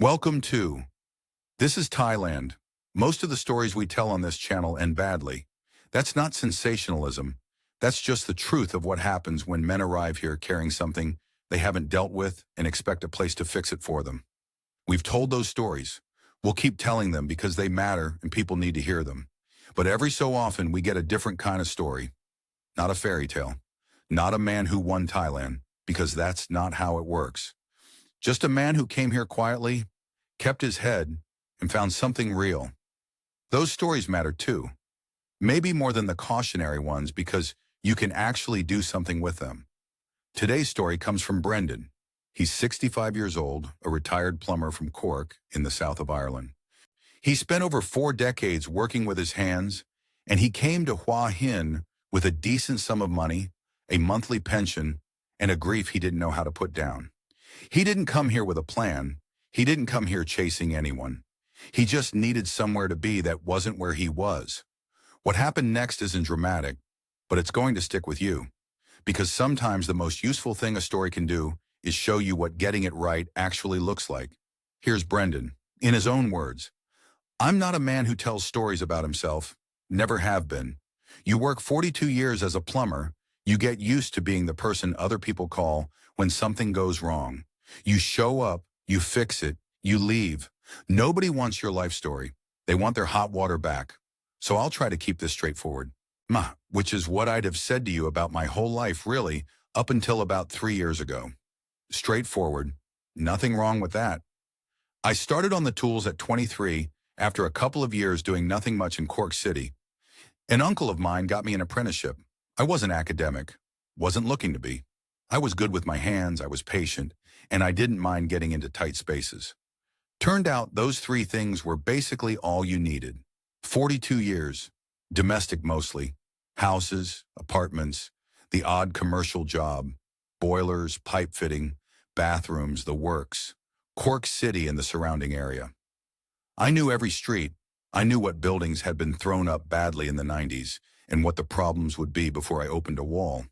Welcome to This is Thailand. Most of the stories we tell on this channel end badly. That's not sensationalism. That's just the truth of what happens when men arrive here carrying something they haven't dealt with and expect a place to fix it for them. We've told those stories. We'll keep telling them because they matter and people need to hear them. But every so often we get a different kind of story. Not a fairy tale. Not a man who won Thailand, because that's not how it works. Just a man who came here quietly, kept his head, and found something real. Those stories matter too. Maybe more than the cautionary ones because you can actually do something with them. Today's story comes from Brendan. He's 65 years old, a retired plumber from Cork in the south of Ireland. He spent over 4 decades working with his hands, and he came to Hua Hin with a decent sum of money, a monthly pension, and a grief he didn't know how to put down. He didn't come here with a plan. He didn't come here chasing anyone. He just needed somewhere to be that wasn't where he was. What happened next isn't dramatic, but it's going to stick with you. Because sometimes the most useful thing a story can do is show you what getting it right actually looks like. Here's Brendan, in his own words. I'm not a man who tells stories about himself. Never have been. You work 42 years as a plumber. You get used to being the person other people call when something goes wrong. You show up, you fix it, you leave. Nobody wants your life story. They want their hot water back. So I'll try to keep this straightforward. Which is what I'd have said to you about my whole life, really, up until about 3 years ago. Straightforward. Nothing wrong with that. I started on the tools at 23 after a couple of years doing nothing much in Cork City. An uncle of mine got me an apprenticeship. I wasn't academic, wasn't looking to be. I was good with my hands, I was patient, and I didn't mind getting into tight spaces. Turned out those 3 things were basically all you needed. 42 years, domestic mostly, houses, apartments, the odd commercial job, boilers, pipe fitting, bathrooms, the works, Cork City and the surrounding area. I knew every street. I knew what buildings had been thrown up badly in the 90s and what the problems would be before I opened a wall.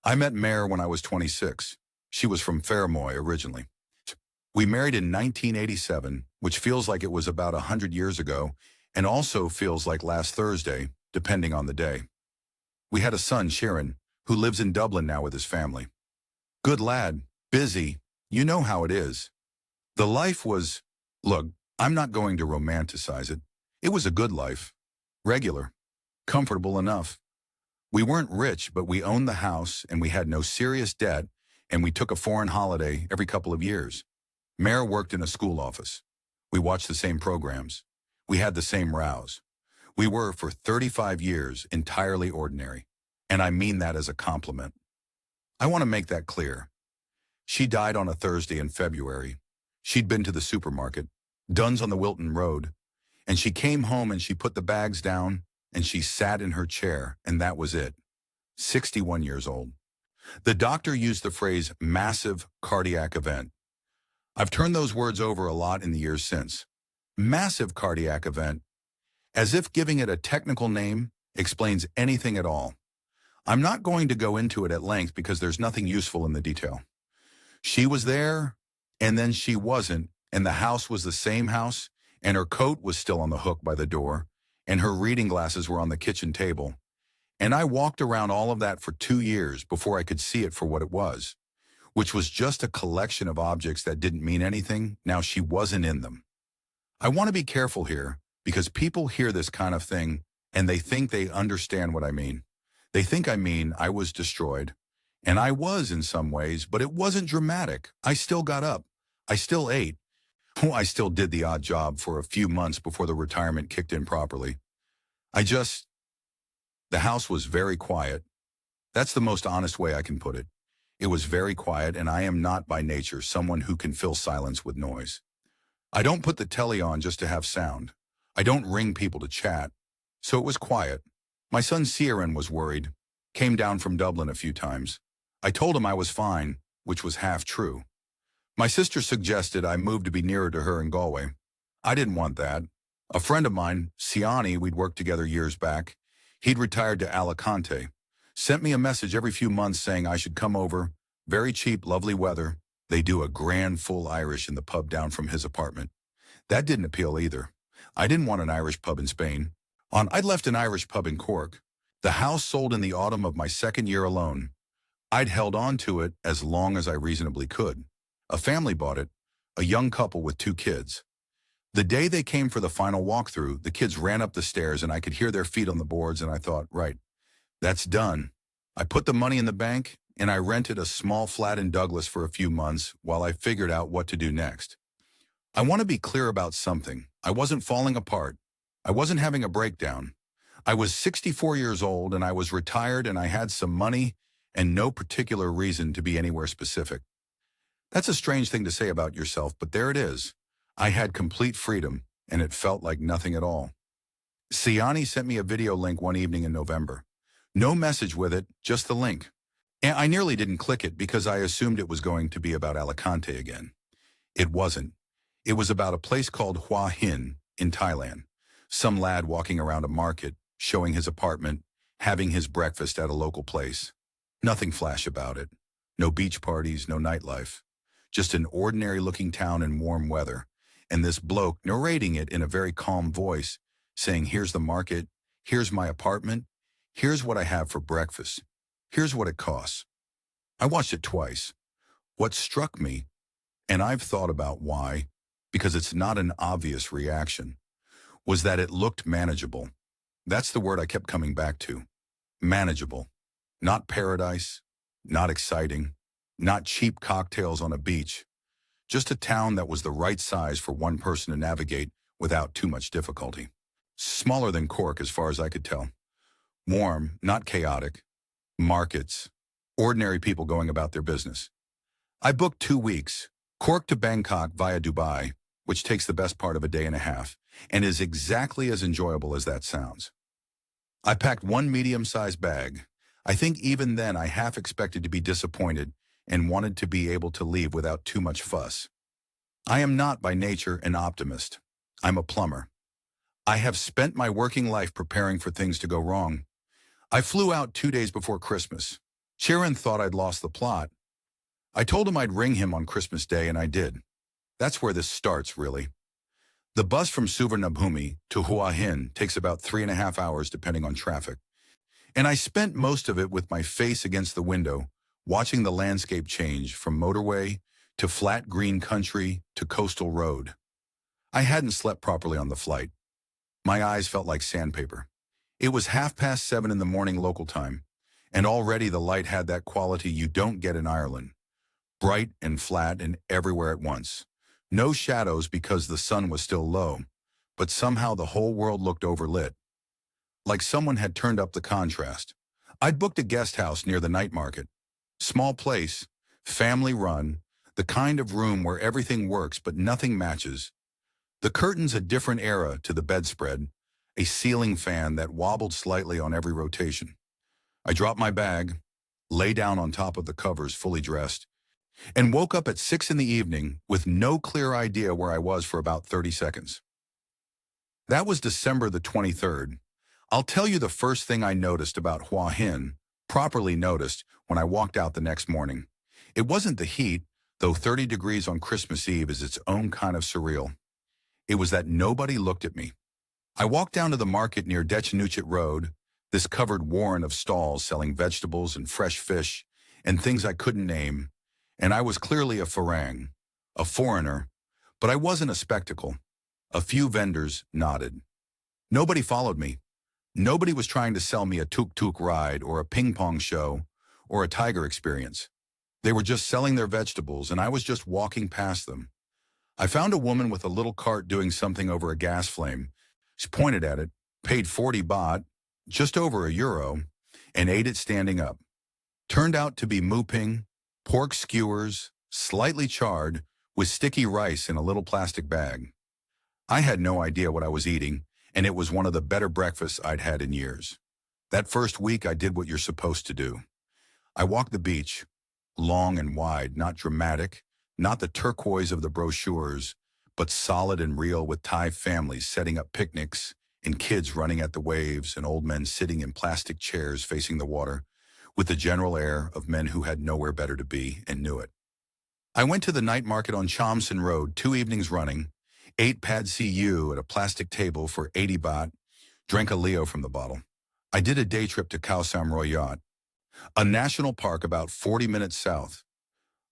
I met Mare when I was 26. She was from Fermoy originally. We married in 1987, which feels like it was about 100 years ago, and also feels like last Thursday, depending on the day. We had a son, Sharon, who lives in Dublin now with his family. Good lad, busy, you know how it is. The life was, look, I'm not going to romanticize it. It was a good life. Regular. Comfortable enough. We weren't rich, but we owned the house and we had no serious debt, and we took a foreign holiday every couple of years. Mare worked in a school office. We watched the same programs. We had the same rows. We were, for 35 years, entirely ordinary. And I mean that as a compliment. I want to make that clear. She died on a Thursday in February. She'd been to the supermarket, Dunn's on the Wilton Road, and she came home and she put the bags down and she sat in her chair, and that was it. 61 years old. The doctor used the phrase massive cardiac event. I've turned those words over a lot in the years since. Massive cardiac event, as if giving it a technical name explains anything at all. I'm not going to go into it at length because there's nothing useful in the detail. She was there, and then she wasn't, and the house was the same house, and her coat was still on the hook by the door, and her reading glasses were on the kitchen table. And I walked around all of that for 2 years before I could see it for what it was, which was just a collection of objects that didn't mean anything. Now she wasn't in them. I want to be careful here because people hear this kind of thing and they think they understand what I mean. They think I mean I was destroyed. And I was in some ways, but it wasn't dramatic. I still got up. I still ate. I still did the odd job for a few months before the retirement kicked in properly. The house was very quiet. That's the most honest way I can put it. It was very quiet, and I am not by nature someone who can fill silence with noise. I don't put the telly on just to have sound. I don't ring people to chat. So it was quiet. My son Ciaran was worried. Came down from Dublin a few times. I told him I was fine, which was half true. My sister suggested I move to be nearer to her in Galway. I didn't want that. A friend of mine, Siani, we'd worked together years back, he'd retired to Alicante, sent me a message every few months saying I should come over, very cheap, lovely weather, They do a grand full Irish in the pub down from his apartment. That didn't appeal either. I didn't want an Irish pub in Spain. I'd left an Irish pub in Cork. The house sold in the autumn of my second year alone. I'd held on to it as long as I reasonably could. A family bought it, a young couple with 2 kids. The day they came for the final walkthrough, the kids ran up the stairs and I could hear their feet on the boards and I thought, right, that's done. I put the money in the bank and I rented a small flat in Douglas for a few months while I figured out what to do next. I want to be clear about something. I wasn't falling apart. I wasn't having a breakdown. I was 64 years old and I was retired and I had some money and no particular reason to be anywhere specific. That's a strange thing to say about yourself, but there it is. I had complete freedom and it felt like nothing at all. Siani sent me a video link one evening in November. No message with it, just the link. And I nearly didn't click it because I assumed it was going to be about Alicante again. It wasn't. It was about a place called Hua Hin in Thailand. Some lad walking around a market, showing his apartment, having his breakfast at a local place. Nothing flash about it. No beach parties, no nightlife. Just an ordinary-looking town in warm weather. And this bloke narrating it in a very calm voice, saying, here's the market, here's my apartment, here's what I have for breakfast, here's what it costs. I watched it twice. What struck me, and I've thought about why, because it's not an obvious reaction, was that it looked manageable. That's the word I kept coming back to. Manageable. Not paradise, not exciting, not cheap cocktails on a beach. Just a town that was the right size for one person to navigate without too much difficulty. Smaller than Cork as far as I could tell. Warm, not chaotic. Markets. Ordinary people going about their business. I booked 2 weeks, Cork to Bangkok via Dubai, which takes the best part of a day and a half, and is exactly as enjoyable as that sounds. I packed one medium-sized bag. I think even then I half expected to be disappointed and wanted to be able to leave without too much fuss. I am not by nature an optimist. I'm a plumber. I have spent my working life preparing for things to go wrong. I flew out 2 days before Christmas. Sharon thought I'd lost the plot. I told him I'd ring him on Christmas Day, and I did. That's where this starts, really. The bus from Suvarnabhumi to Hua Hin takes about 3.5 hours depending on traffic. And I spent most of it with my face against the window, watching the landscape change from motorway to flat green country to coastal road. I hadn't slept properly on the flight. My eyes felt like sandpaper. It was 7:30 in the morning local time, and already the light had that quality you don't get in Ireland. Bright and flat and everywhere at once. No shadows because the sun was still low, but somehow the whole world looked overlit. Like someone had turned up the contrast. I'd booked a guest house near the night market. Small place, family run, the kind of room where everything works but nothing matches. The curtains a different era to the bedspread, a ceiling fan that wobbled slightly on every rotation. I dropped my bag, lay down on top of the covers fully dressed, and woke up at 6 in the evening with no clear idea where I was for about 30 seconds. That was December the 23rd. I'll tell you the first thing I noticed about Hua Hin, properly noticed, when I walked out the next morning. It wasn't the heat, though 30 degrees on Christmas Eve is its own kind of surreal. It was that nobody looked at me. I walked down to the market near Dechenuchet Road, this covered warren of stalls selling vegetables and fresh fish and things I couldn't name, and I was clearly a farang, a foreigner, but I wasn't a spectacle. A few vendors nodded. Nobody followed me. Nobody was trying to sell me a tuk-tuk ride or a ping-pong show or a tiger experience. They were just selling their vegetables, and I was just walking past them. I found a woman with a little cart doing something over a gas flame. She pointed at it, paid 40 baht, just over €1, and ate it standing up. Turned out to be muping, pork skewers, slightly charred, with sticky rice in a little plastic bag. I had no idea what I was eating, and it was one of the better breakfasts I'd had in years. That first week I did what you're supposed to do. I walked the beach, long and wide, not dramatic, not the turquoise of the brochures, but solid and real, with Thai families setting up picnics and kids running at the waves and old men sitting in plastic chairs facing the water, with the general air of men who had nowhere better to be and knew it. I went to the night market on Chomson Road 2 evenings running, ate pad see ew at a plastic table for 80 baht, drank a Leo from the bottle. I did a day trip to Khao Sam Roy Yacht, a national park about 40 minutes south.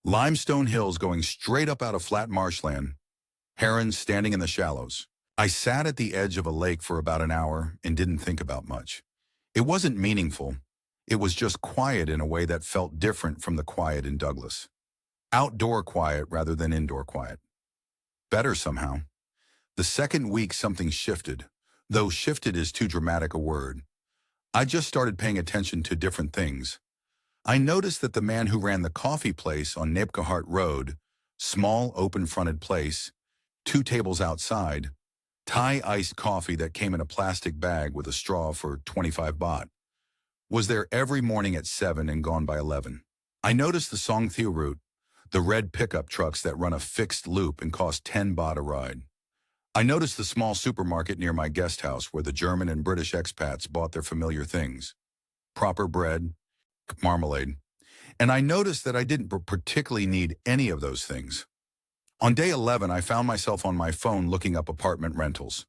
Limestone hills going straight up out of flat marshland, herons standing in the shallows. I sat at the edge of a lake for about an hour and didn't think about much. It wasn't meaningful. It was just quiet in a way that felt different from the quiet in Douglas. Outdoor quiet rather than indoor quiet. Better somehow. The second week something shifted, though shifted is too dramatic a word. I just started paying attention to different things. I noticed that the man who ran the coffee place on Nepkahart Road, small open-fronted place, 2 tables outside, Thai iced coffee that came in a plastic bag with a straw for 25 baht, was there every morning at 7 and gone by 11. I noticed the Song Thieu route, the red pickup trucks that run a fixed loop and cost 10 baht a ride. I noticed the small supermarket near my guest house where the German and British expats bought their familiar things, proper bread, marmalade, and I noticed that I didn't particularly need any of those things. On day 11, I found myself on my phone looking up apartment rentals.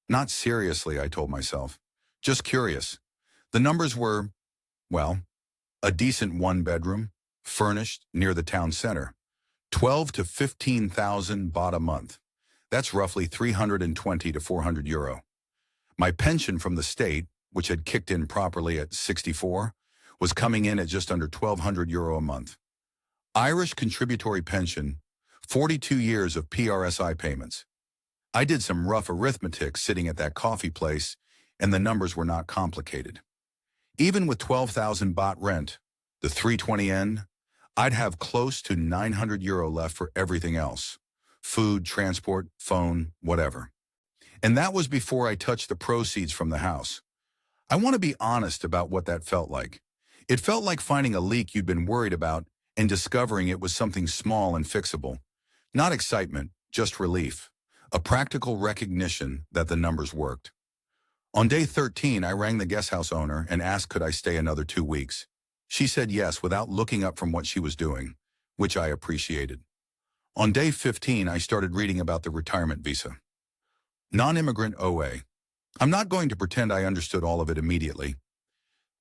Not seriously, I told myself, just curious. The numbers were, well, a decent 1-bedroom, furnished near the town center, 12 to 15,000 baht a month. That's roughly 320 to 400 euro. My pension from the state, which had kicked in properly at 64, was coming in at just under 1,200 euro a month. Irish contributory pension, 42 years of PRSI payments. I did some rough arithmetic sitting at that coffee place, and the numbers were not complicated. Even with 12,000 baht rent, the 320 N, I'd have close to 900 euro left for everything else. Food, transport, phone, whatever. And that was before I touched the proceeds from the house. I want to be honest about what that felt like. It felt like finding a leak you'd been worried about and discovering it was something small and fixable. Not excitement, just relief. A practical recognition that the numbers worked. On day 13, I rang the guest house owner and asked could I stay another 2 weeks. She said yes without looking up from what she was doing, which I appreciated. On day 15, I started reading about the retirement visa. Non-immigrant OA. I'm not going to pretend I understood all of it immediately.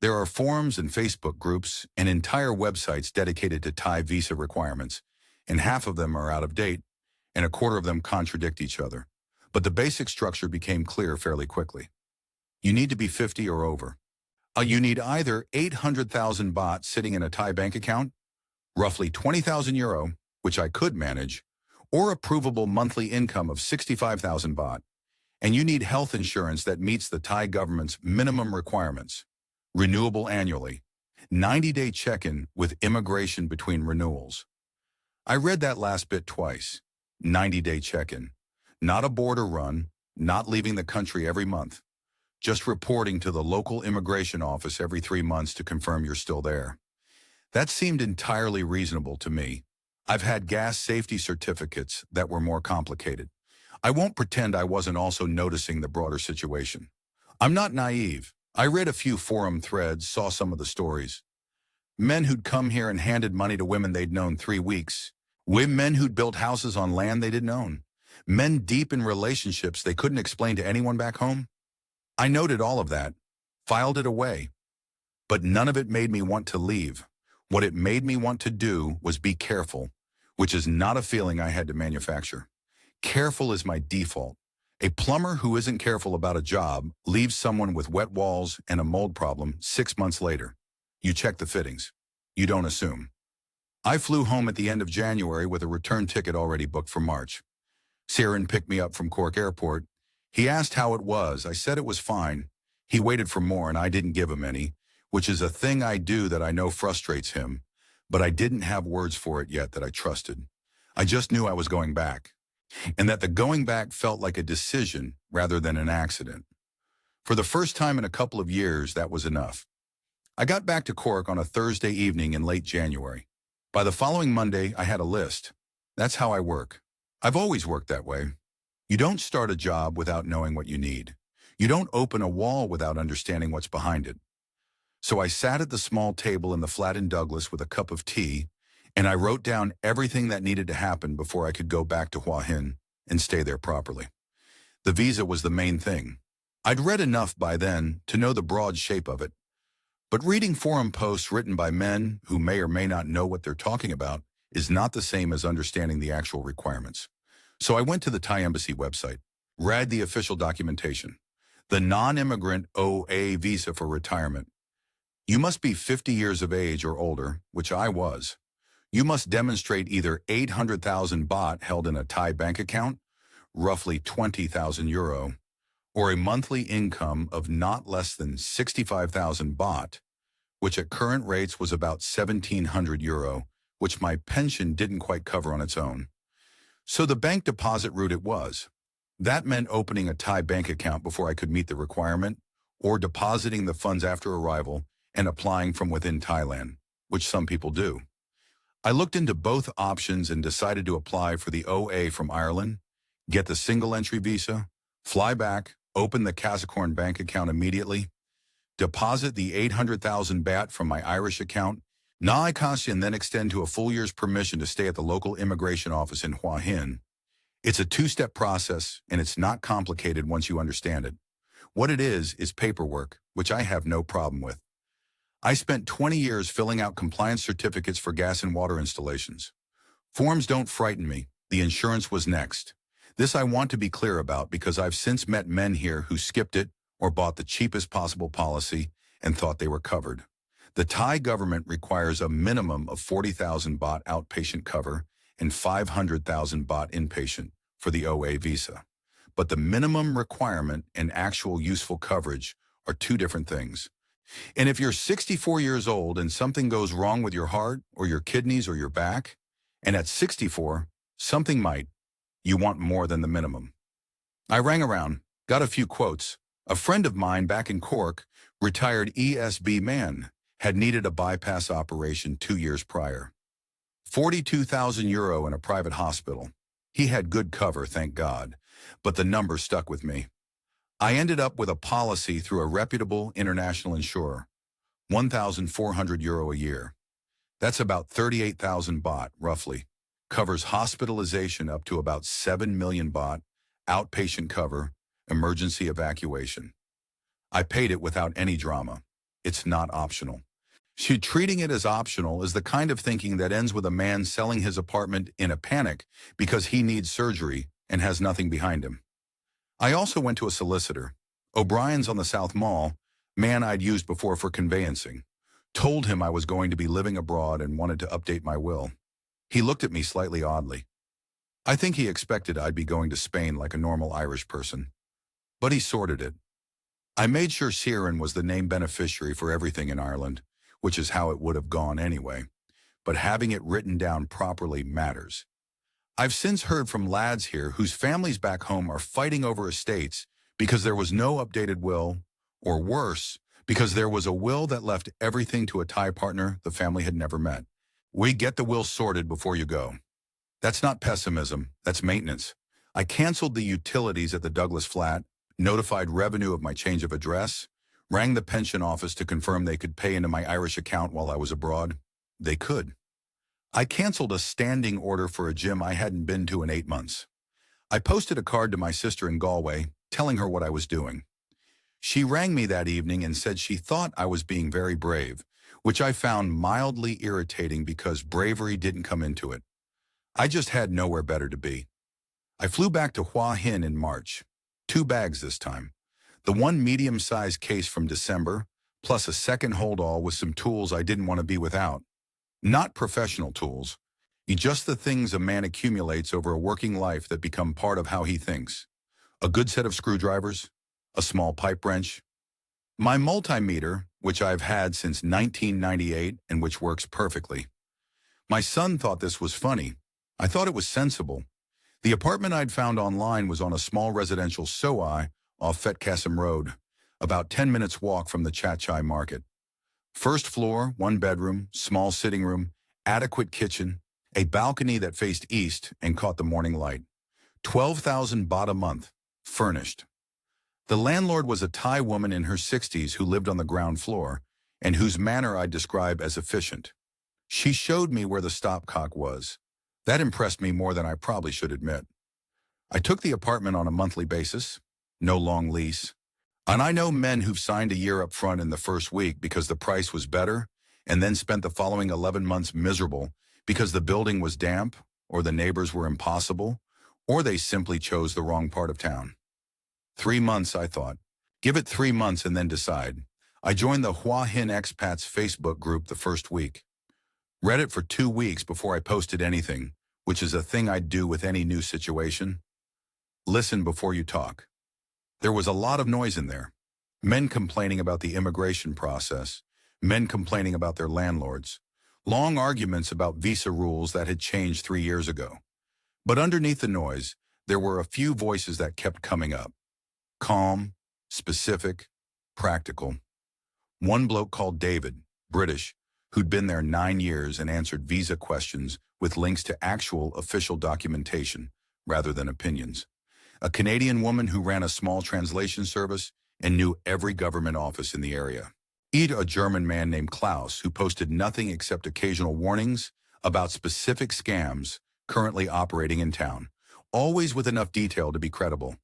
There are forums and Facebook groups and entire websites dedicated to Thai visa requirements, and half of them are out of date, and a quarter of them contradict each other. But the basic structure became clear fairly quickly. You need to be 50 or over. You need either 800,000 baht sitting in a Thai bank account, roughly 20,000 euro, which I could manage, or a provable monthly income of 65,000 baht. And you need health insurance that meets the Thai government's minimum requirements. Renewable annually. 90-day check-in with immigration between renewals. I read that last bit twice. 90-day check-in. Not a border run, not leaving the country every month. Just reporting to the local immigration office every 3 months to confirm you're still there. That seemed entirely reasonable to me. I've had gas safety certificates that were more complicated. I won't pretend I wasn't also noticing the broader situation. I'm not naive. I read a few forum threads, saw some of the stories. Men who'd come here and handed money to women they'd known 3 weeks. Men who'd built houses on land they didn't own. Men deep in relationships they couldn't explain to anyone back home. I noted all of that, filed it away. But none of it made me want to leave. What it made me want to do was be careful, which is not a feeling I had to manufacture. Careful is my default. A plumber who isn't careful about a job leaves someone with wet walls and a mold problem 6 months later. You check the fittings. You don't assume. I flew home at the end of January with a return ticket already booked for March. Siren picked me up from Cork Airport. He asked how it was. I said it was fine. He waited for more and I didn't give him any, which is a thing I do that I know frustrates him, but I didn't have words for it yet that I trusted. I just knew I was going back, and that the going back felt like a decision rather than an accident. For the first time in a couple of years, that was enough. I got back to Cork on a Thursday evening in late January. By the following Monday, I had a list. That's how I work. I've always worked that way. You don't start a job without knowing what you need. You don't open a wall without understanding what's behind it. So I sat at the small table in the flat in Douglas with a cup of tea And I wrote down everything that needed to happen before I could go back to Hua Hin and stay there properly. The visa was the main thing. I'd read enough by then to know the broad shape of it. But reading forum posts written by men who may or may not know what they're talking about is not the same as understanding the actual requirements. So I went to the Thai embassy website, read the official documentation. The non-immigrant OA visa for retirement. You must be 50 years of age or older, which I was. You must demonstrate either 800,000 baht held in a Thai bank account, roughly 20,000 euro, or a monthly income of not less than 65,000 baht, which at current rates was about 1,700 euro, which my pension didn't quite cover on its own. So the bank deposit route it was. That meant opening a Thai bank account before I could meet the requirement, or depositing the funds after arrival and applying from within Thailand, which some people do. I looked into both options and decided to apply for the OA from Ireland, get the single entry visa, fly back, open the Capricorn bank account immediately, deposit the 800,000 baht from my Irish account, and then extend to a full year's permission to stay at the local immigration office in Hua Hin. It's a two-step process, and it's not complicated once you understand it. What it is paperwork, which I have no problem with. I spent 20 years filling out compliance certificates for gas and water installations. Forms don't frighten me. The insurance was next. This I want to be clear about because I've since met men here who skipped it or bought the cheapest possible policy and thought they were covered. The Thai government requires a minimum of 40,000 baht outpatient cover and 500,000 baht inpatient for the OA visa. But the minimum requirement and actual useful coverage are two different things. And if you're 64 years old and something goes wrong with your heart or your kidneys or your back, and at 64, something might, you want more than the minimum. I rang around, got a few quotes. A friend of mine back in Cork, retired ESB man, had needed a bypass operation 2 years prior. 42,000 euro in a private hospital. He had good cover, thank God, but the number stuck with me. I ended up with a policy through a reputable international insurer, 1,400 euro a year. That's about 38,000 baht, roughly. Covers hospitalization up to about 7 million baht, outpatient cover, emergency evacuation. I paid it without any drama. It's not optional. Treating it as optional is the kind of thinking that ends with a man selling his apartment in a panic because he needs surgery and has nothing behind him. I also went to a solicitor, O'Brien's on the South Mall, man I'd used before for conveyancing. Told him I was going to be living abroad and wanted to update my will. He looked at me slightly oddly. I think he expected I'd be going to Spain like a normal Irish person. But he sorted it. I made sure Ciaran was the named beneficiary for everything in Ireland, which is how it would have gone anyway. But having it written down properly matters. I've since heard from lads here whose families back home are fighting over estates because there was no updated will, or worse, because there was a will that left everything to a Thai partner the family had never met. We get the will sorted before you go. That's not pessimism, that's maintenance. I canceled the utilities at the Douglas flat, notified revenue of my change of address, rang the pension office to confirm they could pay into my Irish account while I was abroad. They could. I canceled a standing order for a gym I hadn't been to in 8 months. I posted a card to my sister in Galway, telling her what I was doing. She rang me that evening and said she thought I was being very brave, which I found mildly irritating because bravery didn't come into it. I just had nowhere better to be. I flew back to Hua Hin in March. 2 bags this time. The one medium-sized case from December, plus a second hold-all with some tools I didn't want to be without. Not professional tools, just the things a man accumulates over a working life that become part of how he thinks. A good set of screwdrivers, a small pipe wrench. My multimeter, which I've had since 1998 and which works perfectly. My son thought this was funny. I thought it was sensible. The apartment I'd found online was on a small residential soi off Fet Kassim Road, about 10 minutes walk from the Chat Chai market. First floor, 1 bedroom, small sitting room, adequate kitchen, a balcony that faced east and caught the morning light. 12,000 baht a month, furnished. The landlord was a Thai woman in her 60s who lived on the ground floor and whose manner I'd describe as efficient. She showed me where the stopcock was. That impressed me more than I probably should admit. I took the apartment on a monthly basis, no long lease. And I know men who've signed a year up front in the first week because the price was better, and then spent the following 11 months miserable because the building was damp, or the neighbors were impossible, or they simply chose the wrong part of town. 3 months, I thought. Give it 3 months and then decide. I joined the Hua Hin expats Facebook group the first week. Read it for 2 weeks before I posted anything, which is a thing I'd do with any new situation. Listen before you talk. There was a lot of noise in there. Men complaining about the immigration process, men complaining about their landlords, long arguments about visa rules that had changed 3 years ago. But underneath the noise, there were a few voices that kept coming up. Calm, specific, practical. One bloke called David, British, who'd been there 9 years and answered visa questions with links to actual official documentation rather than opinions. A Canadian woman who ran a small translation service and knew every government office in the area. A German man named Klaus who posted nothing except occasional warnings about specific scams currently operating in town, always with enough detail to be credible.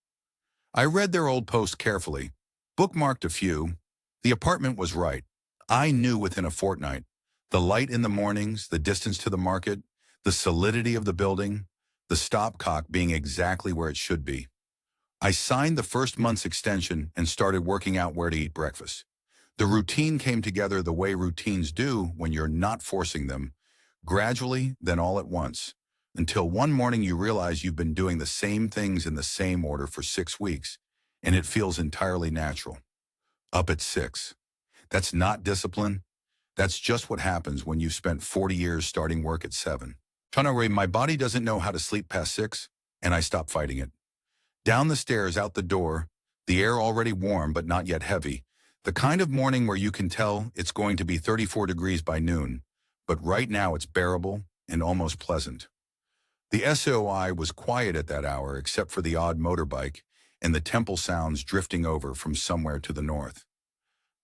I read their old posts carefully, bookmarked a few. The apartment was right. I knew within a fortnight. The light in the mornings, the distance to the market, the solidity of the building, the stopcock being exactly where it should be. I signed the first month's extension and started working out where to eat breakfast. The routine came together the way routines do when you're not forcing them, gradually, then all at once, until one morning you realize you've been doing the same things in the same order for 6 weeks, and it feels entirely natural. Up at 6. That's not discipline. That's just what happens when you've spent 40 years starting work at 7. My body doesn't know how to sleep past 6, and I stop fighting it. Down the stairs, out the door, the air already warm but not yet heavy, the kind of morning where you can tell it's going to be 34 degrees by noon, but right now it's bearable and almost pleasant. The SOI was quiet at that hour except for the odd motorbike and the temple sounds drifting over from somewhere to the north.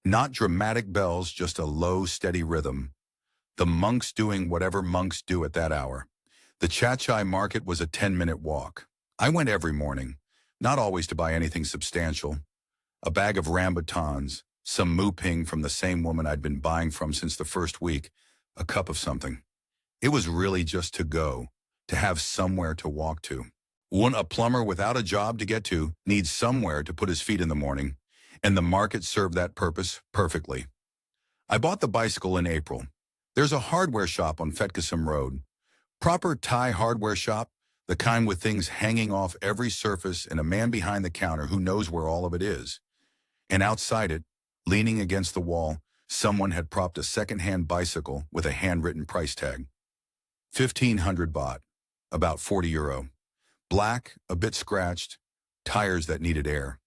Not dramatic bells, just a low, steady rhythm. The monks doing whatever monks do at that hour. The Chachai market was a 10-minute walk. I went every morning, not always to buy anything substantial. A bag of rambutans, some moo ping from the same woman I'd been buying from since the first week, a cup of something. It was really just to go, to have somewhere to walk to. A plumber without a job to get to needs somewhere to put his feet in the morning, and the market served that purpose perfectly. I bought the bicycle in April. There's a hardware shop on Fetkasam Road. Proper Thai hardware shop, the kind with things hanging off every surface and a man behind the counter who knows where all of it is. And outside it, leaning against the wall, someone had propped a second-hand bicycle with a handwritten price tag. 1,500 baht, about 40 euro. Black, a bit scratched, tires that needed air.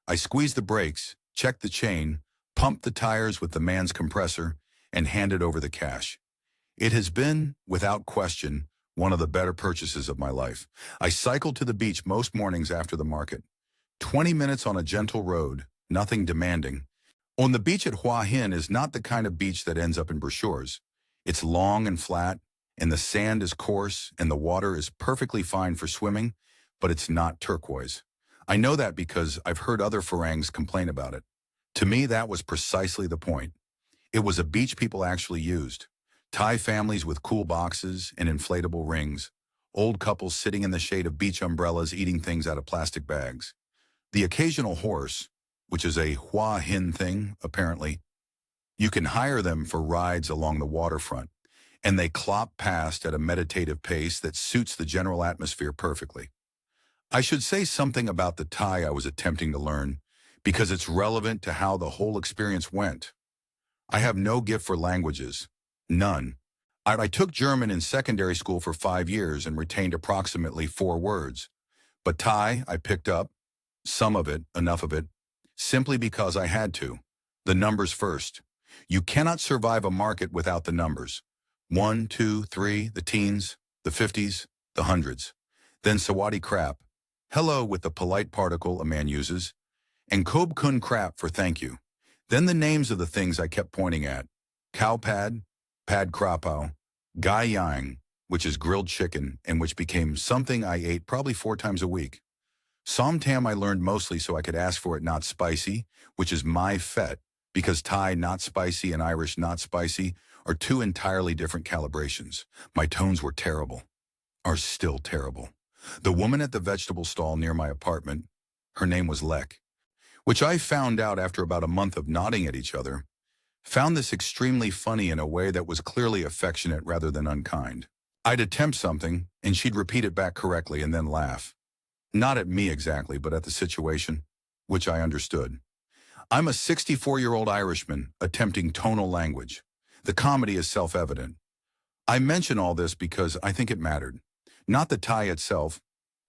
I squeezed the brakes, checked the chain, pumped the tires with the man's compressor, and handed over the cash. It has been, without question, one of the better purchases of my life. I cycled to the beach most mornings after the market. 20 minutes on a gentle road, nothing demanding. On the beach at Hua Hin is not the kind of beach that ends up in brochures. It's long and flat, and the sand is coarse, and the water is perfectly fine for swimming, but it's not turquoise. I know that because I've heard other Farangs complain about it. To me, that was precisely the point. It was a beach people actually used. Thai families with cool boxes and inflatable rings. Old couples sitting in the shade of beach umbrellas eating things out of plastic bags. The occasional horse, which is a Hua Hin thing, apparently. You can hire them for rides along the waterfront, and they clop past at a meditative pace that suits the general atmosphere perfectly. I should say something about the Thai I was attempting to learn, because it's relevant to how the whole experience went. I have no gift for languages. None. I took German in secondary school for 5 years and retained approximately 4 words. But Thai, I picked up, some of it, enough of it, simply because I had to. The numbers first. You cannot survive a market without the numbers. 1, 2, 3, the teens, the 50s, the hundreds. Then Sawadi crap. Hello with the polite particle a man uses. And Kob kun crap for thank you. Then the names of the things I kept pointing at. Cowpad, pad krapao, gai yang, which is grilled chicken and which became something I ate probably 4 times a week. Som tam I learned mostly so I could ask for it not spicy, which is my fet, because Thai not spicy and Irish not spicy are two entirely different calibrations. My tones were terrible, are still terrible. The woman at the vegetable stall near my apartment, her name was Lek, which I found out after about a month of nodding at each other, found this extremely funny in a way that was clearly affectionate rather than unkind. I'd attempt something, and she'd repeat it back correctly and then laugh. Not at me exactly, but at the situation, which I understood. I'm a 64-year-old Irishman attempting tonal language. The comedy is self-evident. I mention all this because I think it mattered. Not the Thai itself.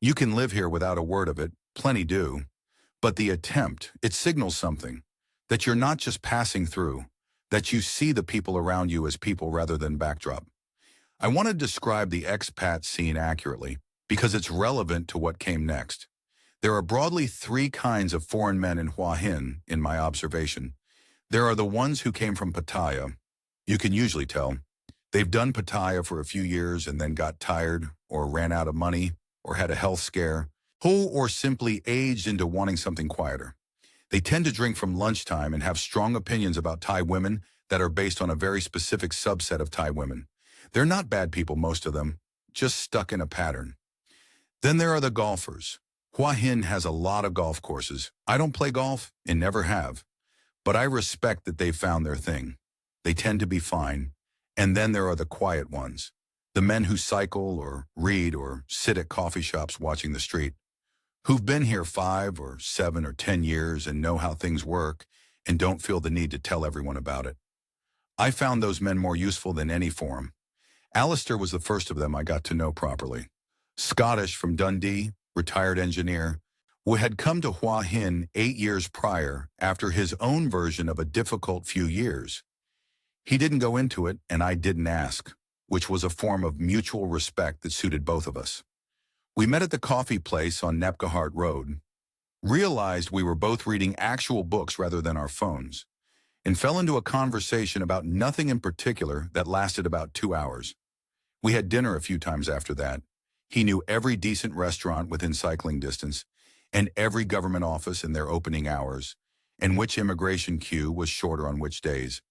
You can live here without a word of it, plenty do. But the attempt, it signals something, that you're not just passing through, that you see the people around you as people rather than backdrop. I want to describe the expat scene accurately because it's relevant to what came next. There are broadly 3 kinds of foreign men in Hua Hin, in my observation. There are the ones who came from Pattaya. You can usually tell. They've done Pattaya for a few years and then got tired or ran out of money or had a health scare, or simply aged into wanting something quieter. They tend to drink from lunchtime and have strong opinions about Thai women that are based on a very specific subset of Thai women. They're not bad people, most of them, just stuck in a pattern. Then there are the golfers. Hua Hin has a lot of golf courses. I don't play golf and never have, but I respect that they've found their thing. They tend to be fine. And then there are the quiet ones, the men who cycle or read or sit at coffee shops watching the street, who've been here 5 or 7 or 10 years and know how things work and don't feel the need to tell everyone about it. I found those men more useful than any forum. Alistair was the first of them I got to know properly. Scottish from Dundee, retired engineer, who had come to Hua Hin 8 years prior after his own version of a difficult few years. He didn't go into it, and I didn't ask, which was a form of mutual respect that suited both of us. We met at the coffee place on Nepcahart Road, realized we were both reading actual books rather than our phones, and fell into a conversation about nothing in particular that lasted about 2 hours. We had dinner a few times after that. He knew every decent restaurant within cycling distance and every government office in their opening hours, and which immigration queue was shorter on which days.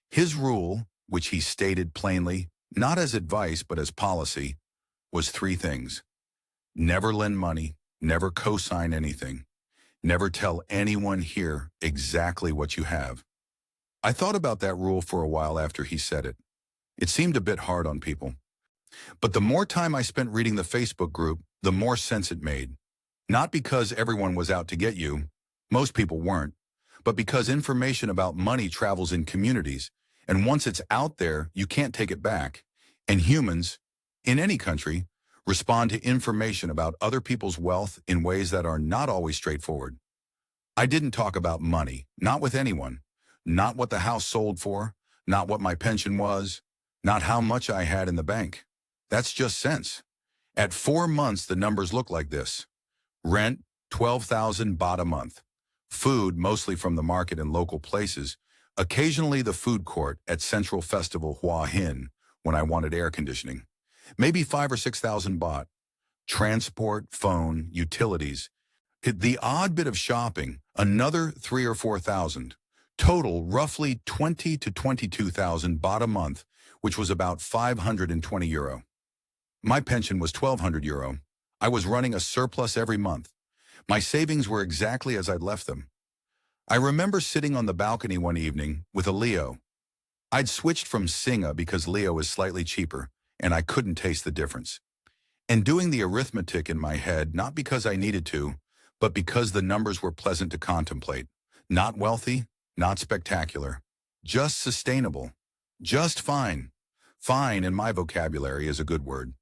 His rule, which he stated plainly, not as advice but as policy, was 3 things. Never lend money, never co-sign anything, never tell anyone here exactly what you have. I thought about that rule for a while after he said it. It seemed a bit hard on people. But the more time I spent reading the Facebook group, the more sense it made. Not because everyone was out to get you, most people weren't, but because information about money travels in communities, and once it's out there, you can't take it back. And humans, in any country, respond to information about other people's wealth in ways that are not always straightforward. I didn't talk about money, not with anyone, not what the house sold for, not what my pension was, not how much I had in the bank. That's just sense. At 4 months, the numbers look like this. Rent, 12,000 baht a month. Food, mostly from the market and local places. Occasionally the food court at Central Festival Hua Hin when I wanted air conditioning. Maybe 5 or 6,000 baht. Transport, phone, utilities. The odd bit of shopping, another 3 or 4,000. Total, roughly 20 to 22,000 baht a month, which was about 520 euro. My pension was 1,200 euro. I was running a surplus every month. My savings were exactly as I'd left them. I remember sitting on the balcony one evening with a Leo. I'd switched from Singa because Leo is slightly cheaper, and I couldn't taste the difference. And doing the arithmetic in my head, not because I needed to, but because the numbers were pleasant to contemplate. Not wealthy, not spectacular, just sustainable, just fine. Fine in my vocabulary is a good word.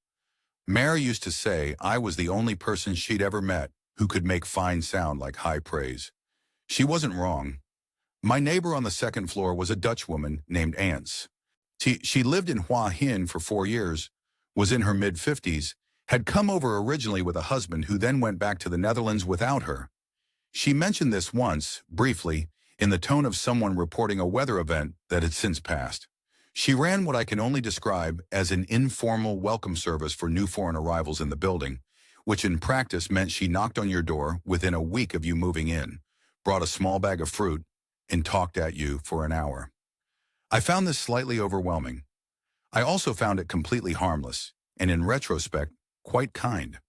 Mare used to say I was the only person she'd ever met who could make fine sound like high praise. She wasn't wrong. My neighbor on the second floor was a Dutch woman named Ants. She lived in Hua Hin for 4 years, was in her mid-50s, had come over originally with a husband who then went back to the Netherlands without her. She mentioned this once, briefly, in the tone of someone reporting a weather event that had since passed. She ran what I can only describe as an informal welcome service for new foreign arrivals in the building, which in practice meant she knocked on your door within a week of you moving in, brought a small bag of fruit, and talked at you for an hour. I found this slightly overwhelming. I also found it completely harmless, and in retrospect, quite kind.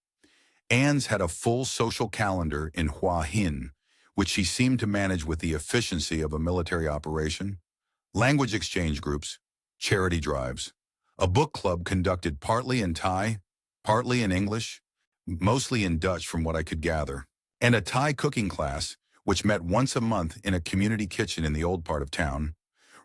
Anne's had a full social calendar in Hua Hin, which she seemed to manage with the efficiency of a military operation, language exchange groups, charity drives, a book club conducted partly in Thai, partly in English, mostly in Dutch from what I could gather, and a Thai cooking class, which met once a month in a community kitchen in the old part of town,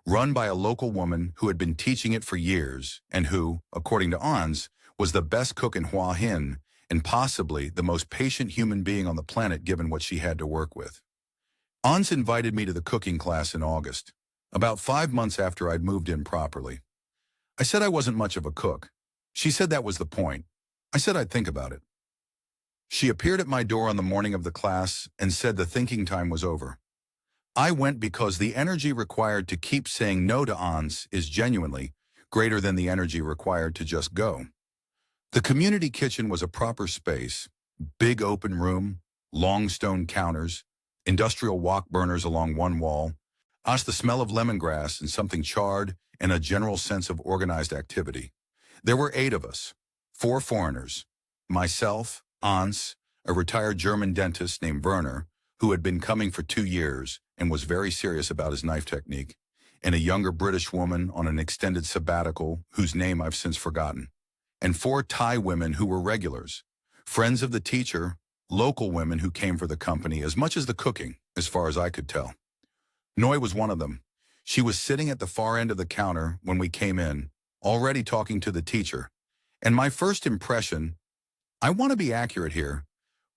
run by a local woman who had been teaching it for years and who, according to Ans, was the best cook in Hua Hin and possibly the most patient human being on the planet given what she had to work with. Ans invited me to the cooking class in August, about 5 months after I'd moved in properly. I said I wasn't much of a cook. She said that was the point. I said I'd think about it. She appeared at my door on the morning of the class and said the thinking time was over. I went because the energy required to keep saying no to Ans is genuinely greater than the energy required to just go. The community kitchen was a proper space, big open room, long stone counters, industrial wok burners along one wall, us the smell of lemongrass and something charred, and a general sense of organized activity. There were 8 of us, 4 foreigners, myself, Ans, a retired German dentist named Werner, who had been coming for 2 years and was very serious about his knife technique, and a younger British woman on an extended sabbatical whose name I've since forgotten, and 4 Thai women who were regulars, friends of the teacher, local women who came for the company as much as the cooking, as far as I could tell. Noi was one of them. She was sitting at the far end of the counter when we came in, already talking to the teacher, and my first impression, I want to be accurate here,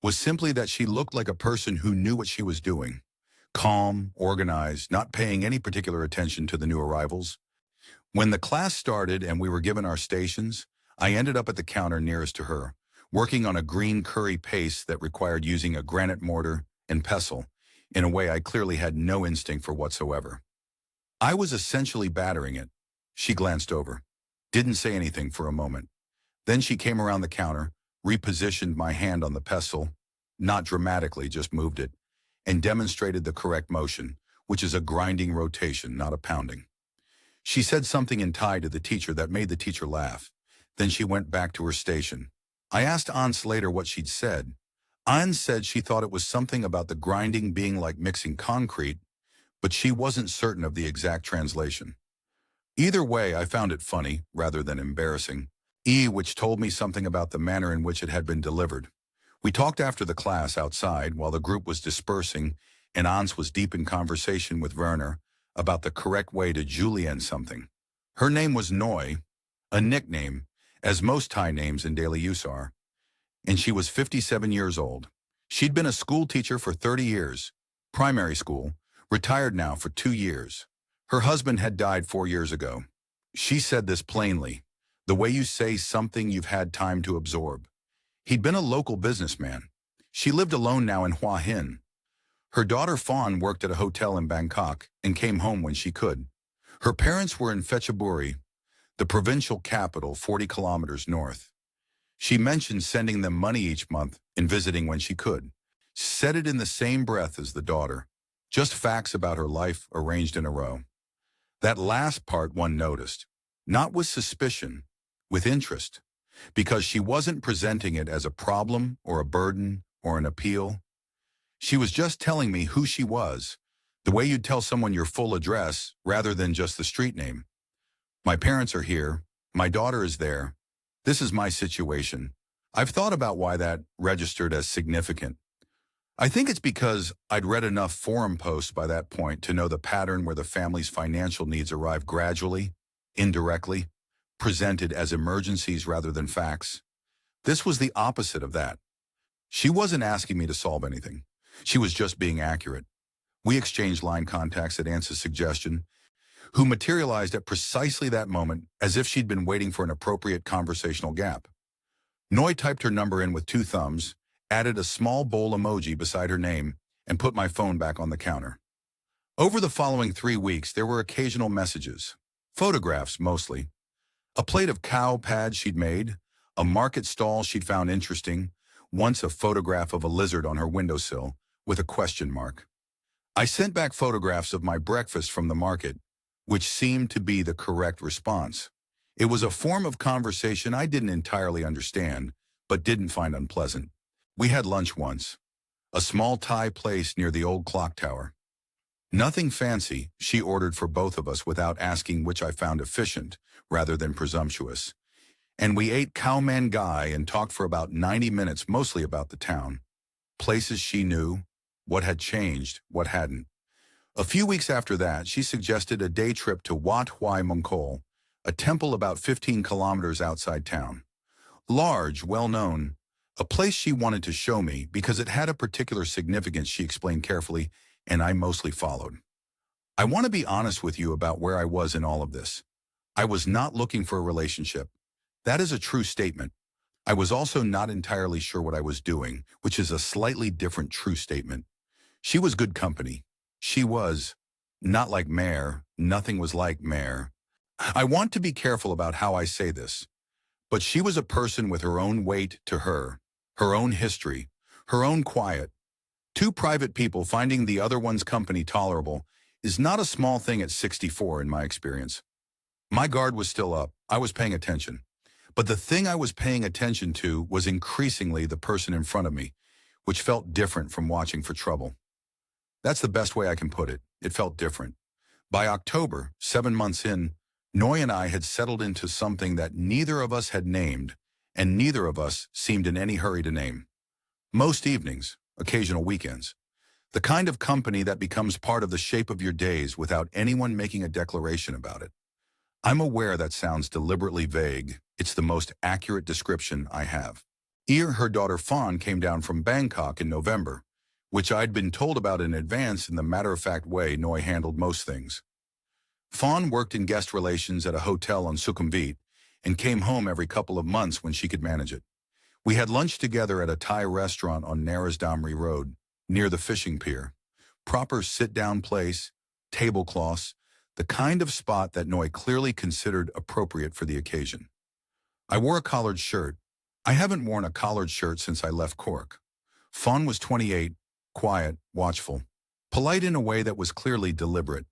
was simply that she looked like a person who knew what she was doing. Calm, organized, not paying any particular attention to the new arrivals. When the class started and we were given our stations, I ended up at the counter nearest to her, working on a green curry paste that required using a granite mortar and pestle in a way I clearly had no instinct for whatsoever. I was essentially battering it. She glanced over, didn't say anything for a moment. Then she came around the counter, repositioned my hand on the pestle, not dramatically, just moved it, and demonstrated the correct motion, which is a grinding rotation, not a pounding. She said something in Thai to the teacher that made the teacher laugh. Then she went back to her station. I asked Ans later what she'd said. Ans said she thought it was something about the grinding being like mixing concrete, but she wasn't certain of the exact translation. Either way, I found it funny, rather than embarrassing, which told me something about the manner in which it had been delivered. We talked after the class outside while the group was dispersing, and Ans was deep in conversation with Werner about the correct way to julienne something. Her name was Noi, a nickname, as most Thai names in daily use are, and she was 57 years old. She'd been a school teacher for 30 years, primary school, retired now for 2 years. Her husband had died 4 years ago. She said this plainly, the way you say something you've had time to absorb. He'd been a local businessman. She lived alone now in Hua Hin. Her daughter Fawn worked at a hotel in Bangkok and came home when she could. Her parents were in Phetchaburi, the provincial capital 40 kilometers north. She mentioned sending them money each month and visiting when she could. Said it in the same breath as the daughter. Just facts about her life arranged in a row. That last part one noticed, not with suspicion, with interest, because she wasn't presenting it as a problem or a burden or an appeal. She was just telling me who she was, the way you'd tell someone your full address rather than just the street name. My parents are here. My daughter is there. This is my situation. I've thought about why that registered as significant. I think it's because I'd read enough forum posts by that point to know the pattern where the family's financial needs arrive gradually, indirectly, presented as emergencies rather than facts. This was the opposite of that. She wasn't asking me to solve anything. She was just being accurate. We exchanged line contacts at Ance's suggestion, who materialized at precisely that moment as if she'd been waiting for an appropriate conversational gap. Noi typed her number in with 2 thumbs, added a small bowl emoji beside her name, and put my phone back on the counter. Over the following 3 weeks, there were occasional messages. Photographs, mostly. A plate of cow pads she'd made, a market stall she'd found interesting, once a photograph of a lizard on her windowsill with a question mark. I sent back photographs of my breakfast from the market, which seemed to be the correct response. It was a form of conversation I didn't entirely understand, but didn't find unpleasant. We had lunch once, a small Thai place near the old clock tower. Nothing fancy, she ordered for both of us without asking, which I found efficient rather than presumptuous. And we ate khao man gai and talked for about 90 minutes, mostly about the town. Places she knew, what had changed, what hadn't. A few weeks after that, she suggested a day trip to Wat Hua Hin, a temple about 15 kilometers outside town. Large, well-known, a place she wanted to show me because it had a particular significance, she explained carefully, and I mostly followed. I want to be honest with you about where I was in all of this. I was not looking for a relationship. That is a true statement. I was also not entirely sure what I was doing, which is a slightly different true statement. She was good company. She was not like Mare. Nothing was like Mare. I want to be careful about how I say this, but she was a person with her own weight to her own history, her own quiet. Two private people finding the other one's company tolerable is not a small thing at 64 in my experience. My guard was still up. I was paying attention. But the thing I was paying attention to was increasingly the person in front of me, which felt different from watching for trouble. That's the best way I can put it. It felt different. By October, 7 months in, Noi and I had settled into something that neither of us had named, and neither of us seemed in any hurry to name. Most evenings, occasional weekends. The kind of company that becomes part of the shape of your days without anyone making a declaration about it. I'm aware that sounds deliberately vague. It's the most accurate description I have. Her daughter Fawn came down from Bangkok in November, which I'd been told about in advance in the matter-of-fact way Noi handled most things. Fawn worked in guest relations at a hotel on Sukhumvit and came home every couple of months when she could manage it. We had lunch together at a Thai restaurant on Narasdamri Road, near the fishing pier. Proper sit-down place, tablecloths, the kind of spot that Noi clearly considered appropriate for the occasion. I wore a collared shirt. I haven't worn a collared shirt since I left Cork. Fawn was 28, quiet, watchful, polite in a way that was clearly deliberate.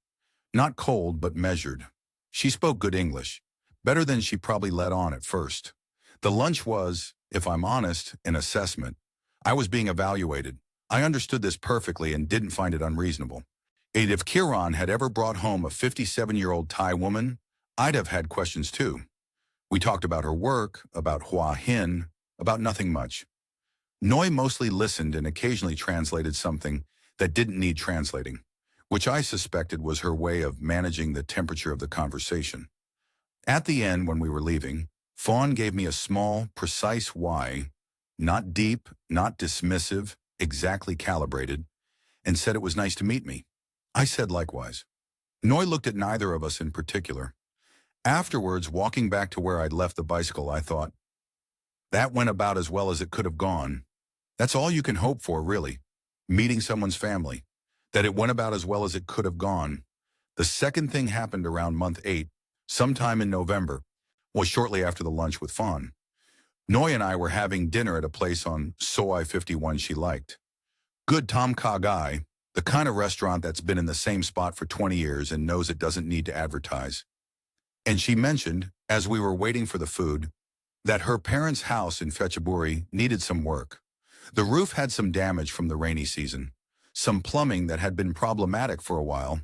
Not cold, but measured. She spoke good English, better than she probably let on at first. The lunch was, if I'm honest, an assessment. I was being evaluated. I understood this perfectly and didn't find it unreasonable. If Kiran had ever brought home a 57-year-old Thai woman, I'd have had questions too. We talked about her work, about Hua Hin, about nothing much. Noi mostly listened and occasionally translated something that didn't need translating, which I suspected was her way of managing the temperature of the conversation. At the end, when we were leaving, Fawn gave me a small, precise why, not deep, not dismissive, exactly calibrated, and said it was nice to meet me. I said likewise. Noi looked at neither of us in particular. Afterwards, walking back to where I'd left the bicycle, I thought, that went about as well as it could have gone. That's all you can hope for, really, meeting someone's family, that it went about as well as it could have gone. The second thing happened around month 8, sometime in November, was shortly after the lunch with Fawn. Noi and I were having dinner at a place on Soi 51 she liked. Good Tom Kha Gai, the kind of restaurant that's been in the same spot for 20 years and knows it doesn't need to advertise. And she mentioned, as we were waiting for the food, that her parents' house in Phetchaburi needed some work. The roof had some damage from the rainy season, some plumbing that had been problematic for a while.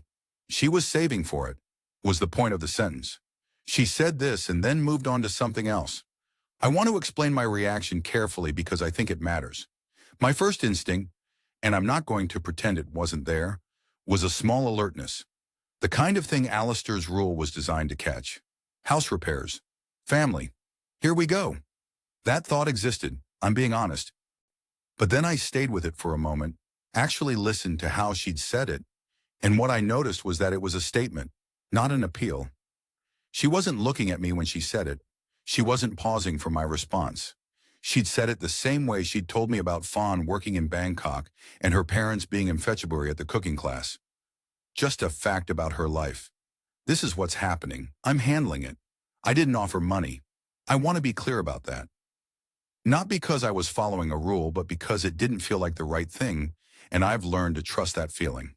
She was saving for it, was the point of the sentence. She said this and then moved on to something else. I want to explain my reaction carefully because I think it matters. My first instinct, and I'm not going to pretend it wasn't there, was a small alertness. The kind of thing Alistair's rule was designed to catch. House repairs. Family. Here we go. That thought existed, I'm being honest. But then I stayed with it for a moment, actually listened to how she'd said it, and what I noticed was that it was a statement, not an appeal. She wasn't looking at me when she said it. She wasn't pausing for my response. She'd said it the same way she'd told me about Fawn working in Bangkok and her parents being in Phetchaburi at the cooking class. Just a fact about her life. This is what's happening. I'm handling it. I didn't offer money. I want to be clear about that. Not because I was following a rule, but because it didn't feel like the right thing, and I've learned to trust that feeling.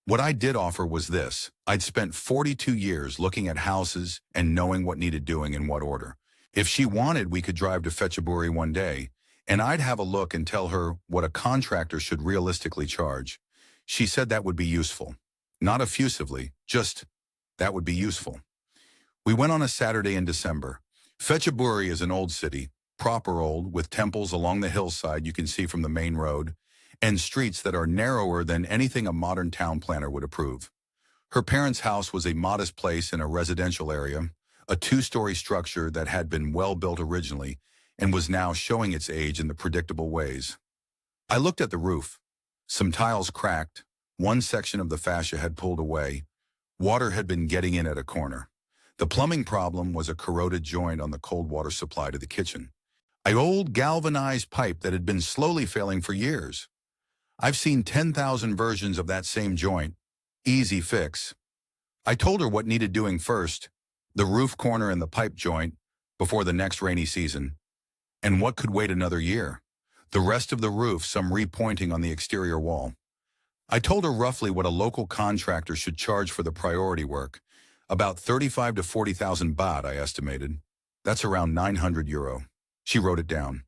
What I did offer was this. I'd spent 42 years looking at houses and knowing what needed doing in what order. If she wanted, we could drive to Phetchaburi one day, and I'd have a look and tell her what a contractor should realistically charge. She said that would be useful. Not effusively, just that would be useful. We went on a Saturday in December. Phetchaburi is an old city, proper old, with temples along the hillside you can see from the main road, and streets that are narrower than anything a modern town planner would approve. Her parents' house was a modest place in a residential area, a two-story structure that had been well built originally and was now showing its age in the predictable ways. I looked at the roof. Some tiles cracked, one section of the fascia had pulled away, water had been getting in at a corner. The plumbing problem was a corroded joint on the cold water supply to the kitchen. An old galvanized pipe that had been slowly failing for years. I've seen 10,000 versions of that same joint. Easy fix. I told her what needed doing first, the roof corner and the pipe joint, before the next rainy season. And what could wait another year? The rest of the roof, some repointing on the exterior wall. I told her roughly what a local contractor should charge for the priority work. About 35 to 40,000 baht, I estimated. That's around 900 euro. She wrote it down.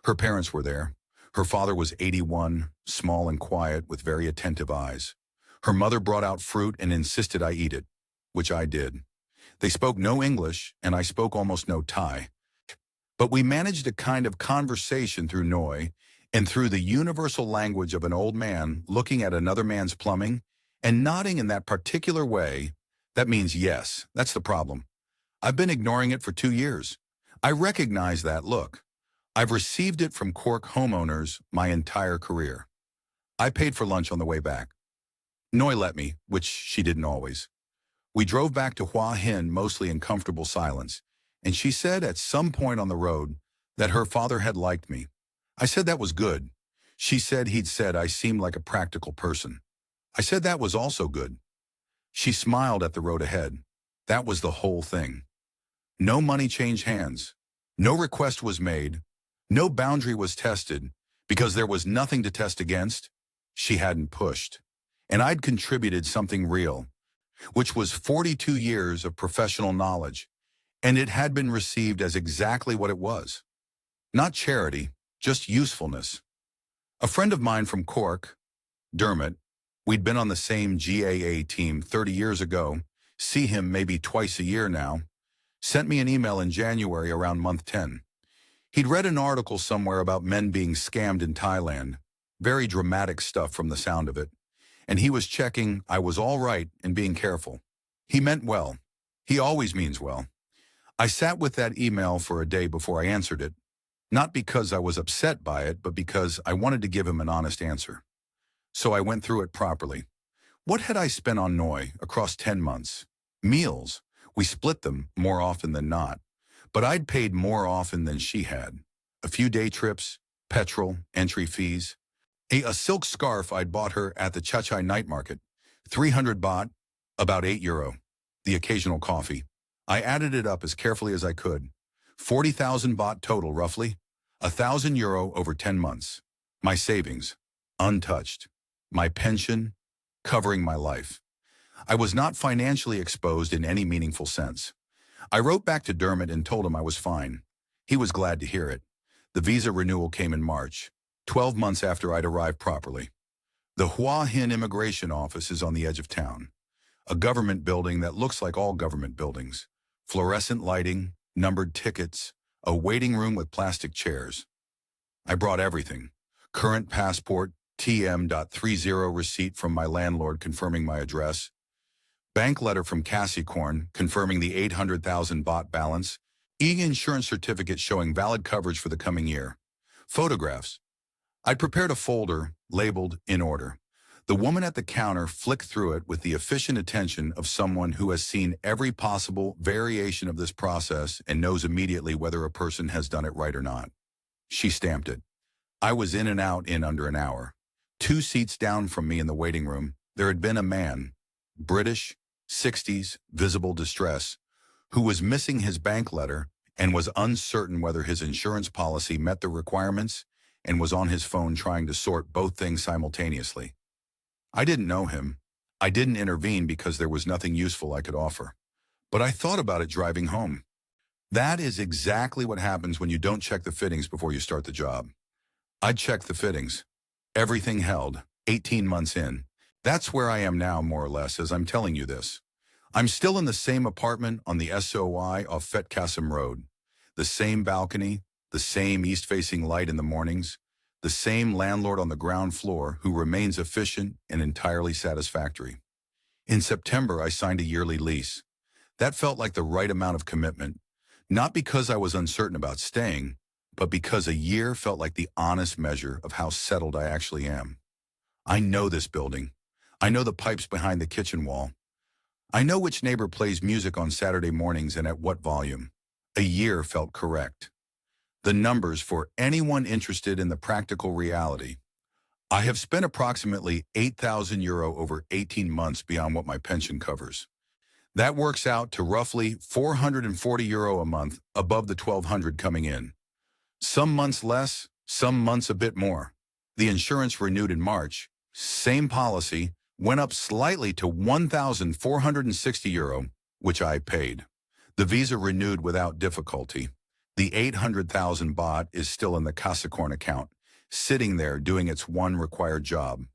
Her parents were there. Her father was 81, small and quiet, with very attentive eyes. Her mother brought out fruit and insisted I eat it, which I did. They spoke no English, and I spoke almost no Thai. But we managed a kind of conversation through Noi and through the universal language of an old man looking at another man's plumbing and nodding in that particular way. That means yes, that's the problem. I've been ignoring it for 2 years. I recognize that look. I've received it from Cork homeowners my entire career. I paid for lunch on the way back. Noi let me, which she didn't always. We drove back to Hua Hin mostly in comfortable silence, and she said at some point on the road that her father had liked me. I said that was good. She said he'd said I seemed like a practical person. I said that was also good. She smiled at the road ahead. That was the whole thing. No money changed hands. No request was made. No boundary was tested, because there was nothing to test against. She hadn't pushed. And I'd contributed something real, which was 42 years of professional knowledge, and it had been received as exactly what it was. Not charity, just usefulness. A friend of mine from Cork, Dermot, we'd been on the same GAA team 30 years ago, see him maybe twice a year now, sent me an email in January around month 10. He'd read an article somewhere about men being scammed in Thailand, very dramatic stuff from the sound of it, and he was checking I was all right and being careful. He meant well. He always means well. I sat with that email for a day before I answered it, not because I was upset by it, but because I wanted to give him an honest answer. So I went through it properly. What had I spent on Noi across 10 months? Meals. We split them more often than not. But I'd paid more often than she had. A few day trips, petrol, entry fees. A silk scarf I'd bought her at the Chachai night market. 300 baht, about 8 euro. The occasional coffee. I added it up as carefully as I could. 40,000 baht total, roughly. 1,000 euro over 10 months. My savings, untouched. My pension, covering my life. I was not financially exposed in any meaningful sense. I wrote back to Dermot and told him I was fine. He was glad to hear it. The visa renewal came in March, 12 months after I'd arrived properly. The Hua Hin immigration office is on the edge of town. A government building that looks like all government buildings. Fluorescent lighting, numbered tickets, a waiting room with plastic chairs. I brought everything. Current passport, TM.30 receipt from my landlord confirming my address, bank letter from Cassicorn confirming the 800,000 baht balance, e-insurance certificate showing valid coverage for the coming year, photographs. I'd prepared a folder labeled in order. The woman at the counter flicked through it with the efficient attention of someone who has seen every possible variation of this process and knows immediately whether a person has done it right or not. She stamped it. I was in and out in under an hour. 2 seats down from me in the waiting room, there had been a man, British, 60s, visible distress, who was missing his bank letter and was uncertain whether his insurance policy met the requirements and was on his phone trying to sort both things simultaneously. I didn't know him. I didn't intervene because there was nothing useful I could offer. But I thought about it driving home. That is exactly what happens when you don't check the fittings before you start the job. I'd check the fittings. Everything held, 18 months in. That's where I am now, more or less, as I'm telling you this. I'm still in the same apartment on the SOI off Fet Kassim Road. The same balcony, the same east-facing light in the mornings, the same landlord on the ground floor who remains efficient and entirely satisfactory. In September, I signed a yearly lease. That felt like the right amount of commitment, not because I was uncertain about staying, but because a year felt like the honest measure of how settled I actually am. I know this building. I know the pipes behind the kitchen wall. I know which neighbor plays music on Saturday mornings and at what volume. A year felt correct. The numbers for anyone interested in the practical reality. I have spent approximately €8,000 over 18 months beyond what my pension covers. That works out to roughly €440 a month above the $1,200 coming in. Some months less, some months a bit more. The insurance renewed in March, same policy, went up slightly to €1,460, which I paid. The visa renewed without difficulty. The 800,000 baht is still in the Casacorn account, sitting there doing its one required job.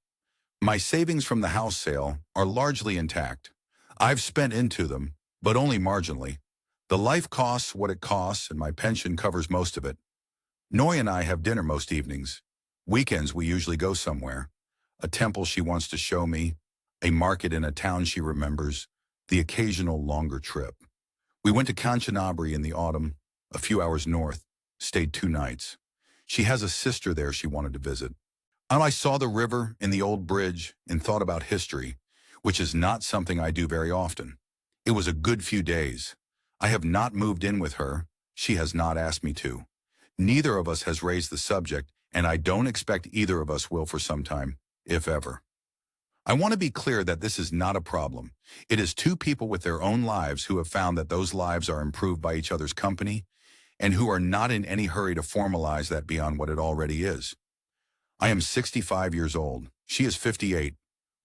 My savings from the house sale are largely intact. I've spent into them, but only marginally. The life costs what it costs, and my pension covers most of it. Noi and I have dinner most evenings. Weekends we usually go somewhere. A temple she wants to show me, a market in a town she remembers, the occasional longer trip. We went to Kanchanaburi in the autumn, a few hours north, stayed 2 nights. She has a sister there she wanted to visit. And I saw the river and the old bridge and thought about history, which is not something I do very often. It was a good few days. I have not moved in with her. She has not asked me to. Neither of us has raised the subject, and I don't expect either of us will for some time, if ever. I want to be clear that this is not a problem. It is 2 people with their own lives who have found that those lives are improved by each other's company, and who are not in any hurry to formalize that beyond what it already is. I am 65 years old. She is 58.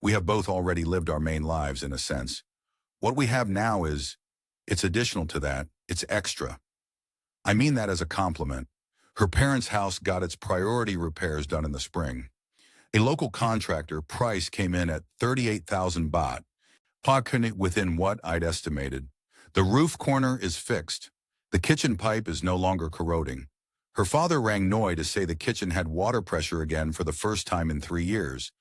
We have both already lived our main lives, in a sense. What we have now it's additional to that, it's extra. I mean that as a compliment. Her parents' house got its priority repairs done in the spring. A local contractor price came in at 38,000 baht, within what I'd estimated. The roof corner is fixed. The kitchen pipe is no longer corroding. Her father rang Noi to say the kitchen had water pressure again for the first time in 3 years.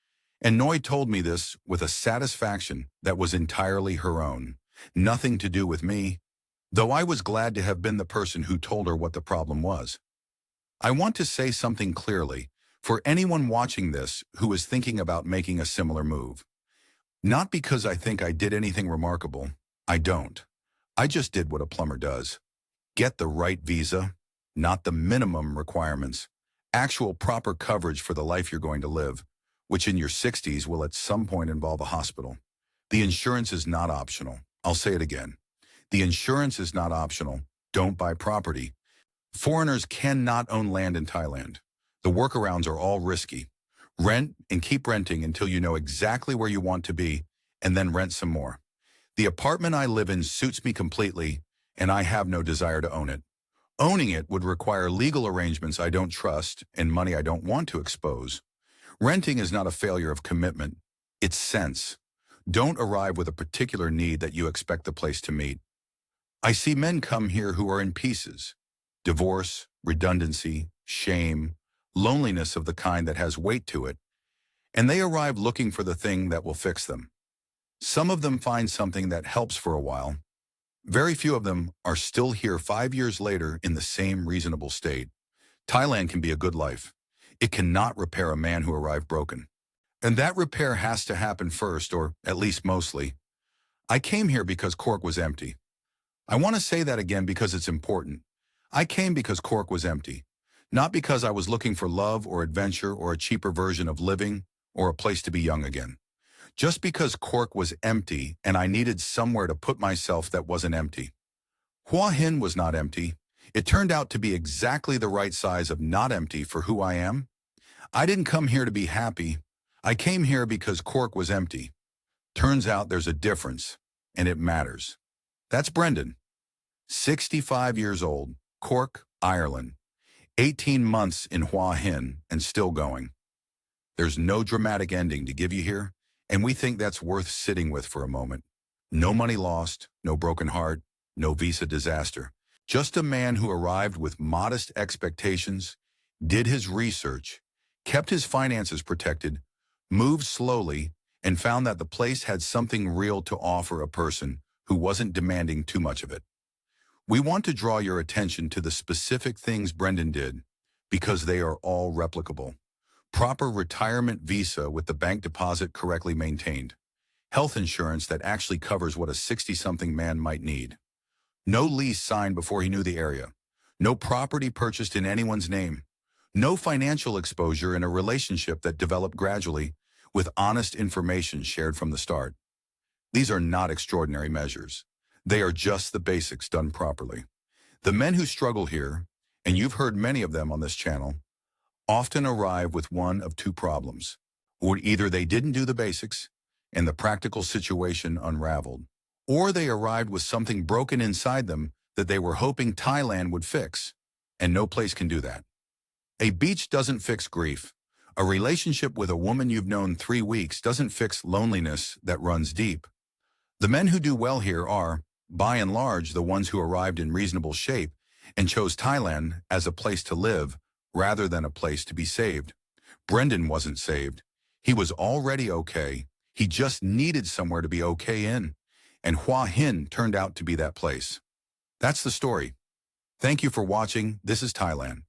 And Noi told me this with a satisfaction that was entirely her own. Nothing to do with me, though I was glad to have been the person who told her what the problem was. I want to say something clearly for anyone watching this who is thinking about making a similar move. Not because I think I did anything remarkable. I don't. I just did what a plumber does. Get the right visa, not the minimum requirements. Actual proper coverage for the life you're going to live, which in your 60s will at some point involve a hospital. The insurance is not optional. I'll say it again. The insurance is not optional. Don't buy property. Foreigners cannot own land in Thailand. The workarounds are all risky. Rent and keep renting until you know exactly where you want to be, and then rent some more. The apartment I live in suits me completely, and I have no desire to own it. Owning it would require legal arrangements I don't trust and money I don't want to expose. Renting is not a failure of commitment. It's sense. Don't arrive with a particular need that you expect the place to meet. I see men come here who are in pieces. Divorce, redundancy, shame, loneliness of the kind that has weight to it. And they arrive looking for the thing that will fix them. Some of them find something that helps for a while. Very few of them are still here 5 years later in the same reasonable state. Thailand can be a good life. It cannot repair a man who arrived broken. And that repair has to happen first, or at least mostly. I came here because Cork was empty. I want to say that again because it's important. I came because Cork was empty. Not because I was looking for love or adventure or a cheaper version of living or a place to be young again. Just because Cork was empty and I needed somewhere to put myself that wasn't empty. Hua Hin was not empty. It turned out to be exactly the right size of not empty for who I am. I didn't come here to be happy. I came here because Cork was empty. Turns out there's a difference, and it matters. That's Brendan, 65 years old, Cork, Ireland, 18 months in Hua Hin and still going. There's no dramatic ending to give you here, and we think that's worth sitting with for a moment. No money lost, no broken heart, no visa disaster. Just a man who arrived with modest expectations, did his research, kept his finances protected, moved slowly, and found that the place had something real to offer a person who wasn't demanding too much of it. We want to draw your attention to the specific things Brendan did because they are all replicable. Proper retirement visa with the bank deposit correctly maintained. Health insurance that actually covers what a 60-something man might need. No lease signed before he knew the area. No property purchased in anyone's name. No financial exposure in a relationship that developed gradually with honest information shared from the start. These are not extraordinary measures. They are just the basics done properly. The men who struggle here, and you've heard many of them on this channel, often arrive with one of two problems. Or either they didn't do the basics and the practical situation unraveled, or they arrived with something broken inside them that they were hoping Thailand would fix, and no place can do that. A beach doesn't fix grief. A relationship with a woman you've known 3 weeks doesn't fix loneliness that runs deep. The men who do well here are, by and large, the ones who arrived in reasonable shape and chose Thailand as a place to live rather than a place to be saved. Brendan wasn't saved. He was already okay. He just needed somewhere to be okay in. And Hua Hin turned out to be that place. That's the story. Thank you for watching. This is Thailand.